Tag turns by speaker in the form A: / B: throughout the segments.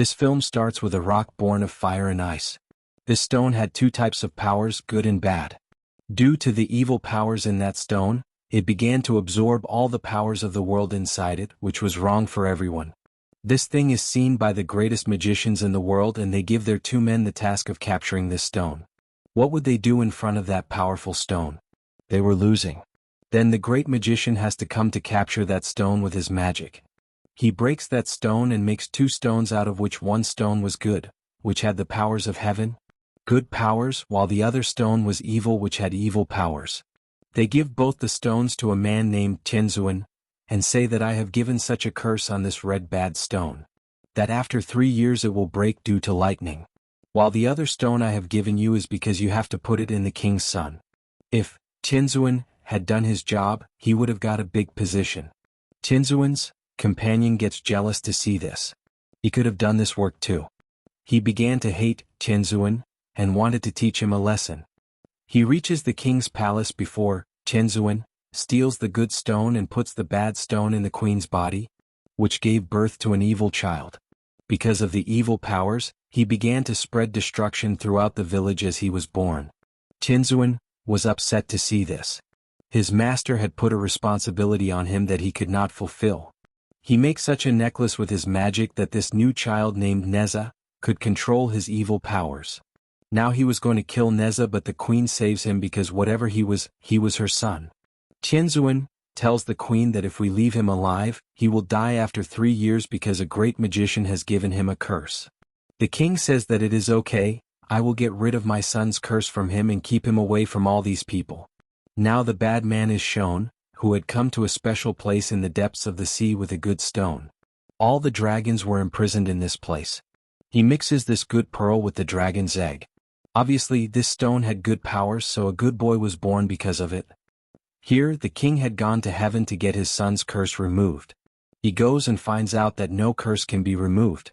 A: This film starts with a rock born of fire and ice. This stone had two types of powers, good and bad. Due to the evil powers in that stone, it began to absorb all the powers of the world inside it, which was wrong for everyone. This thing is seen by the greatest magicians in the world, and they give their two men the task of capturing this stone. What would they do in front of that powerful stone? They were losing. Then the great magician has to come to capture that stone with his magic. He breaks that stone and makes two stones, out of which one stone was good, which had the powers of heaven, good powers, while the other stone was evil, which had evil powers. They give both the stones to a man named Tianzuan, and say that I have given such a curse on this red bad stone, that after 3 years it will break due to lightning. While the other stone I have given you is because you have to put it in the king's son. If Tianzuan had done his job, he would have got a big position. Tianzuan's companion gets jealous to see this. He could have done this work too. He began to hate Tianzuan and wanted to teach him a lesson. He reaches the king's palace before Tianzuan steals the good stone and puts the bad stone in the queen's body, which gave birth to an evil child. Because of the evil powers, he began to spread destruction throughout the village as he was born. Tianzuan was upset to see this. His master had put a responsibility on him that he could not fulfill. He makes such a necklace with his magic that this new child named Neza could control his evil powers. Now he was going to kill Neza, but the queen saves him because whatever he was her son. Tianzuan tells the queen that if we leave him alive, he will die after 3 years because a great magician has given him a curse. The king says that it is okay, I will get rid of my son's curse from him and keep him away from all these people. Now the bad man is shown, who had come to a special place in the depths of the sea with a good stone. All the dragons were imprisoned in this place. He mixes this good pearl with the dragon's egg. Obviously this stone had good powers, so a good boy was born because of it. Here the king had gone to heaven to get his son's curse removed. He goes and finds out that no curse can be removed.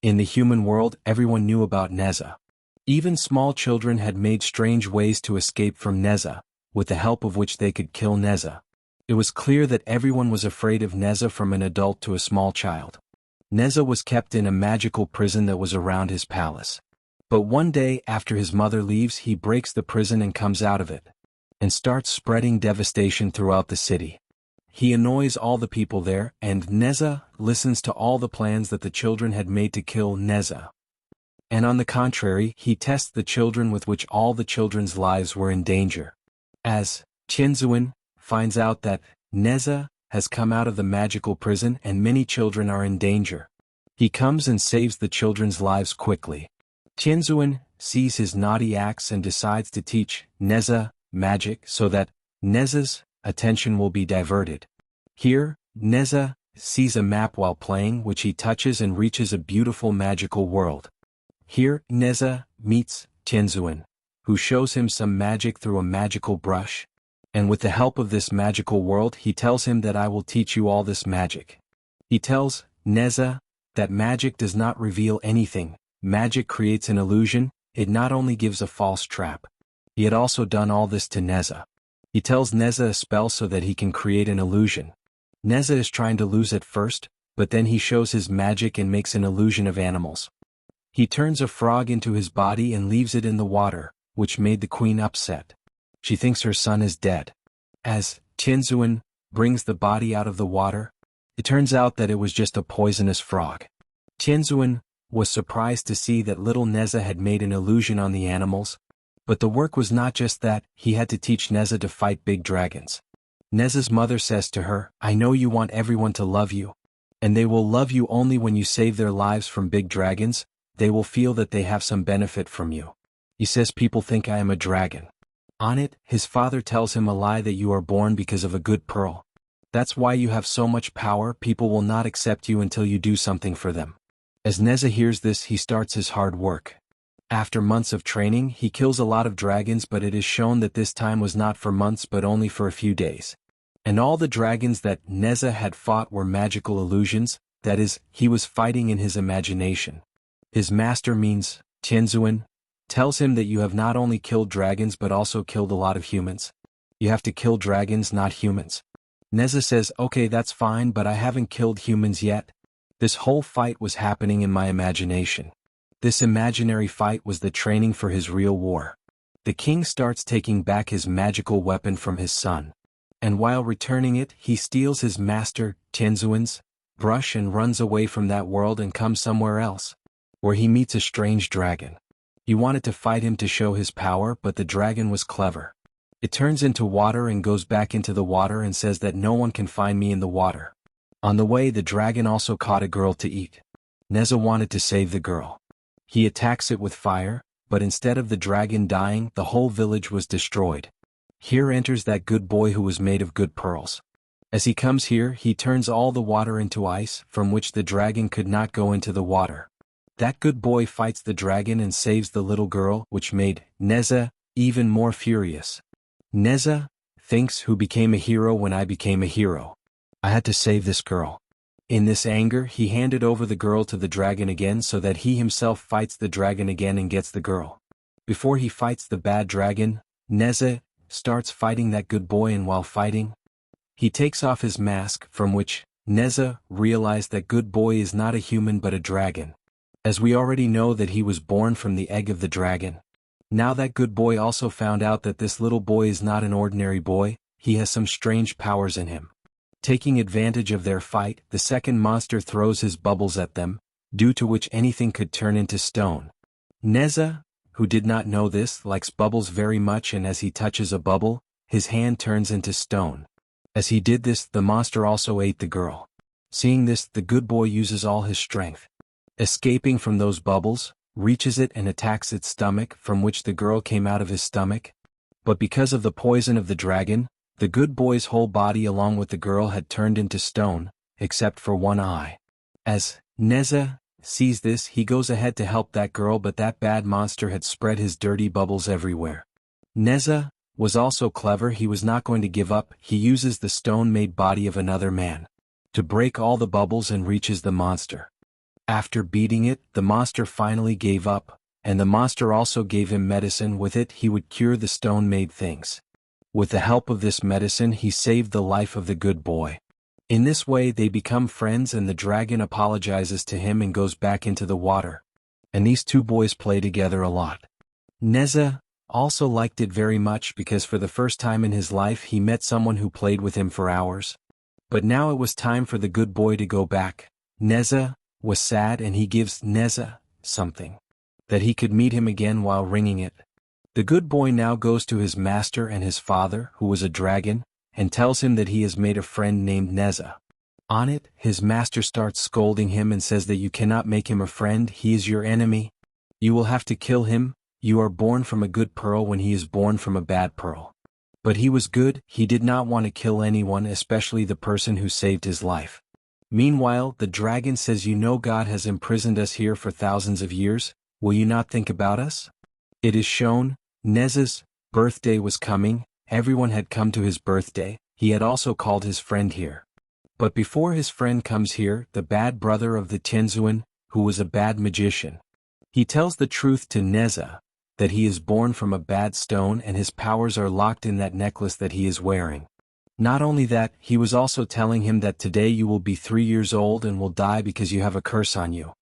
A: In the human world, everyone knew about Neza. Even small children had made strange ways to escape from Neza, with the help of which they could kill Neza. It was clear that everyone was afraid of Neza, from an adult to a small child. Neza was kept in a magical prison that was around his palace. But one day after his mother leaves, he breaks the prison and comes out of it, and starts spreading devastation throughout the city. He annoys all the people there, and Neza listens to all the plans that the children had made to kill Neza. And on the contrary, he tests the children, with which all the children's lives were in danger. As Tianzuan finds out that Neza has come out of the magical prison and many children are in danger, he comes and saves the children's lives quickly. Tianzuan sees his naughty acts and decides to teach Neza magic so that Neza's attention will be diverted. Here, Neza sees a map while playing, which he touches and reaches a beautiful magical world. Here, Neza meets Tianzuan, who shows him some magic through a magical brush. And with the help of this magical world, he tells him that I will teach you all this magic. He tells Neza that magic does not reveal anything. Magic creates an illusion. It not only gives a false trap. He had also done all this to Neza. He tells Neza a spell so that he can create an illusion. Neza is trying to lose at first, but then he shows his magic and makes an illusion of animals. He turns a frog into his body and leaves it in the water, which made the queen upset. She thinks her son is dead. As Tianzuan brings the body out of the water, it turns out that it was just a poisonous frog. Tianzuan was surprised to see that little Neza had made an illusion on the animals, but the work was not just that. He had to teach Neza to fight big dragons. Neza's mother says to her, I know you want everyone to love you, and they will love you only when you save their lives from big dragons. They will feel that they have some benefit from you. He says people think I am a dragon. On it, his father tells him a lie that you are born because of a good pearl. That's why you have so much power. People will not accept you until you do something for them. As Neza hears this, he starts his hard work. After months of training, he kills a lot of dragons, but it is shown that this time was not for months but only for a few days. And all the dragons that Neza had fought were magical illusions, that is, he was fighting in his imagination. His master, means Tianzuan, tells him that you have not only killed dragons but also killed a lot of humans. You have to kill dragons, not humans. Neza says, okay, that's fine, but I haven't killed humans yet. This whole fight was happening in my imagination. This imaginary fight was the training for his real war. The king starts taking back his magical weapon from his son. And while returning it, he steals his master, Tianzuan's, brush and runs away from that world and comes somewhere else, where he meets a strange dragon. He wanted to fight him to show his power, but the dragon was clever. It turns into water and goes back into the water and says that no one can find me in the water. On the way, the dragon also caught a girl to eat. Neza wanted to save the girl. He attacks it with fire, but instead of the dragon dying, the whole village was destroyed. Here enters that good boy who was made of good pearls. As he comes here, he turns all the water into ice, from which the dragon could not go into the water. That good boy fights the dragon and saves the little girl, which made Neza even more furious. Neza thinks, who became a hero when I became a hero? I had to save this girl. In this anger, he handed over the girl to the dragon again so that he himself fights the dragon again and gets the girl. Before he fights the bad dragon, Neza starts fighting that good boy, and while fighting, he takes off his mask, from which Neza realized that good boy is not a human but a dragon. As we already know that he was born from the egg of the dragon. Now that good boy also found out that this little boy is not an ordinary boy, he has some strange powers in him. Taking advantage of their fight, the second monster throws his bubbles at them, due to which anything could turn into stone. Neza, who did not know this, likes bubbles very much, and as he touches a bubble, his hand turns into stone. As he did this, the monster also ate the girl. Seeing this, the good boy uses all his strength. Escaping from those bubbles, reaches it and attacks its stomach, from which the girl came out of his stomach. But because of the poison of the dragon, the good boy's whole body along with the girl had turned into stone, except for one eye. As Neza sees this, he goes ahead to help that girl, but that bad monster had spread his dirty bubbles everywhere. Neza was also clever. He was not going to give up. He uses the stone-made body of another man to break all the bubbles and reaches the monster. After beating it, the monster finally gave up, and the monster also gave him medicine. With it, he would cure the stone-made things. With the help of this medicine, he saved the life of the good boy. In this way, they become friends, and the dragon apologizes to him and goes back into the water. And these two boys play together a lot. Neza also liked it very much because for the first time in his life he met someone who played with him for hours. But now it was time for the good boy to go back. Neza was sad, and he gives Neza something, that he could meet him again while ringing it. The good boy now goes to his master and his father, who was a dragon, and tells him that he has made a friend named Neza. On it, his master starts scolding him and says that you cannot make him a friend, he is your enemy. You will have to kill him. You are born from a good pearl when he is born from a bad pearl. But he was good. He did not want to kill anyone, especially the person who saved his life. Meanwhile, the dragon says, you know God has imprisoned us here for thousands of years. Will you not think about us? It is shown, Neza's birthday was coming. Everyone had come to his birthday. He had also called his friend here. But before his friend comes here, the bad brother of the Tianzuan, who was a bad magician, he tells the truth to Neza, that he is born from a bad stone and his powers are locked in that necklace that he is wearing. Not only that, he was also telling him that today you will be 3 years old and will die because you have a curse on you.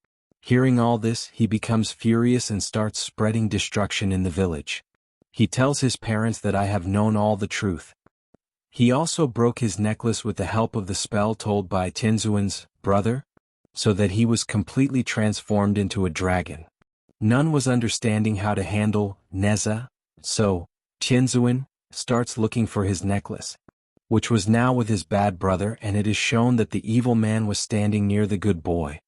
A: Hearing all this, he becomes furious and starts spreading destruction in the village. He tells his parents that I have known all the truth. He also broke his necklace with the help of the spell told by Tianzuan's brother, so that he was completely transformed into a dragon. None was understanding how to handle Neza, so Tianzuan starts looking for his necklace, which was now with his bad brother, and it is shown that the evil man was standing near the good boy.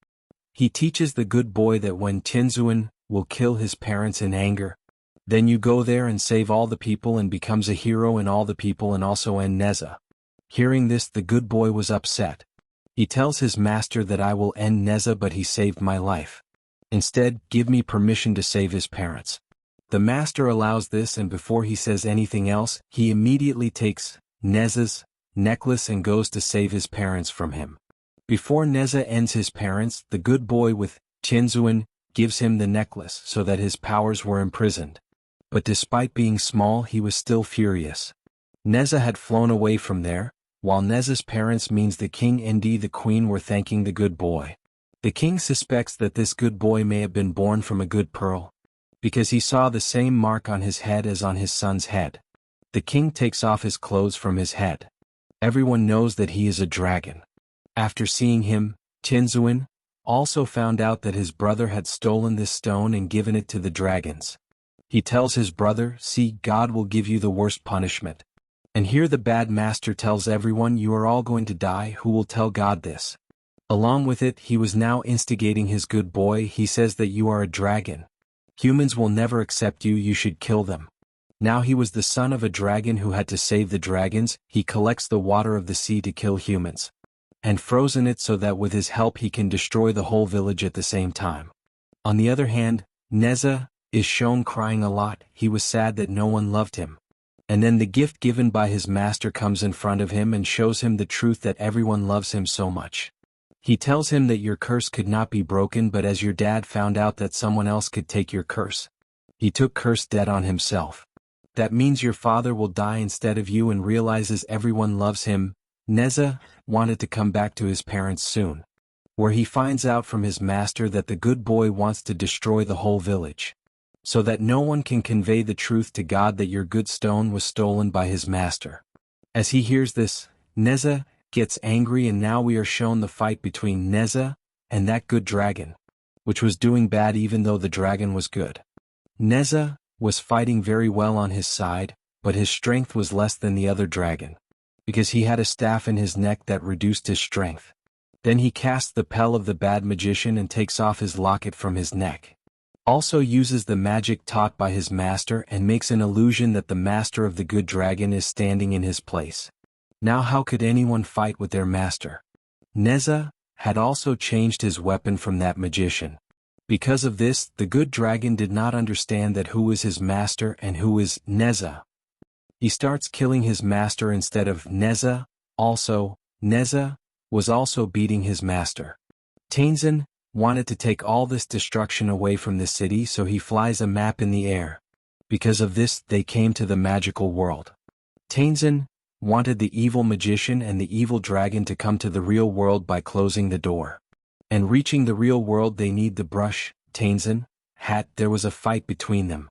A: He teaches the good boy that when Tianzuan will kill his parents in anger, then you go there and save all the people and becomes a hero in all the people and also end Neza. Hearing this, the good boy was upset. He tells his master that I will end Neza, but he saved my life. Instead, give me permission to save his parents. The master allows this, and before he says anything else, he immediately takes Neza's necklace and goes to save his parents from him. Before Neza ends his parents, the good boy with Tianzuan gives him the necklace so that his powers were imprisoned. But despite being small, he was still furious. Neza had flown away from there, while Neza's parents means the king and the queen were thanking the good boy. The king suspects that this good boy may have been born from a good pearl, because he saw the same mark on his head as on his son's head. The king takes off his clothes from his head. Everyone knows that he is a dragon. After seeing him, Tinzuin also found out that his brother had stolen this stone and given it to the dragons. He tells his brother, "See, God will give you the worst punishment." And here the bad master tells everyone, "You are all going to die. Who will tell God this?" Along with it, he was now instigating his good boy. He says that you are a dragon. Humans will never accept you, you should kill them. Now he was the son of a dragon who had to save the dragons. He collects the water of the sea to kill humans, and frozen it so that with his help he can destroy the whole village at the same time. On the other hand, Neza is shown crying a lot. He was sad that no one loved him. And then the gift given by his master comes in front of him and shows him the truth that everyone loves him so much. He tells him that your curse could not be broken, but as your dad found out that someone else could take your curse, he took curse debt on himself. That means your father will die instead of you, and realizes everyone loves him. Neza wanted to come back to his parents soon, where he finds out from his master that the good boy wants to destroy the whole village, so that no one can convey the truth to God that your good stone was stolen by his master. As he hears this, Neza gets angry, and now we are shown the fight between Neza and that good dragon, which was doing bad even though the dragon was good. Neza was fighting very well on his side, but his strength was less than the other dragon, because he had a staff in his neck that reduced his strength. Then he casts the spell of the bad magician and takes off his locket from his neck. Also uses the magic taught by his master and makes an illusion that the master of the good dragon is standing in his place. Now how could anyone fight with their master? Neza had also changed his weapon from that magician. Because of this, the good dragon did not understand that who is his master and who is Neza. He starts killing his master instead of Neza. Also, Neza was also beating his master. Tenzin wanted to take all this destruction away from the city, so he flies a map in the air. Because of this, they came to the magical world. Tenzin wanted the evil magician and the evil dragon to come to the real world by closing the door. And reaching the real world, they need the brush, Tenzin, hat. There was a fight between them.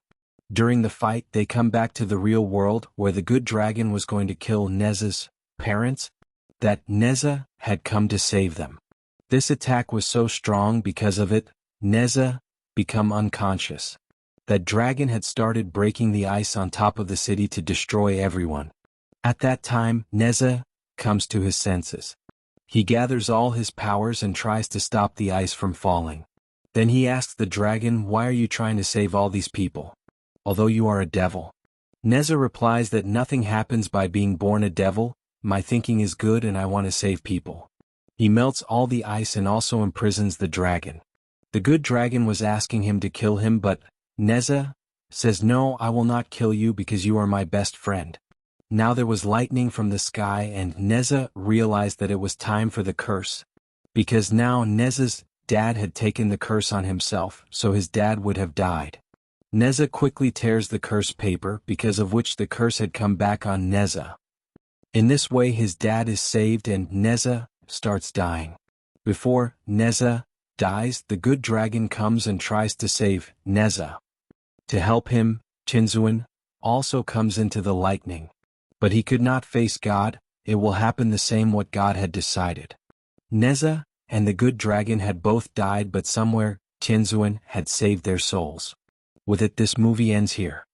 A: During the fight, they come back to the real world, where the good dragon was going to kill Neza's parents, that Neza had come to save them. This attack was so strong, because of it, Neza became unconscious. That dragon had started breaking the ice on top of the city to destroy everyone. At that time, Neza comes to his senses. He gathers all his powers and tries to stop the ice from falling. Then he asks the dragon, "Why are you trying to save all these people, although you are a devil?" Neza replies that nothing happens by being born a devil. My thinking is good and I want to save people. He melts all the ice and also imprisons the dragon. The good dragon was asking him to kill him, but Neza says, "No, I will not kill you because you are my best friend." Now there was lightning from the sky, and Neza realized that it was time for the curse, because now Neza's dad had taken the curse on himself, so his dad would have died. Neza quickly tears the curse paper, because of which the curse had come back on Neza. In this way his dad is saved and Neza starts dying. Before Neza dies, the good dragon comes and tries to save Neza. To help him, Chinzuin also comes into the lightning. But he could not face God. It will happen the same what God had decided. Neza and the good dragon had both died, but somewhere, Chinzuin had saved their souls. With it, this movie ends here.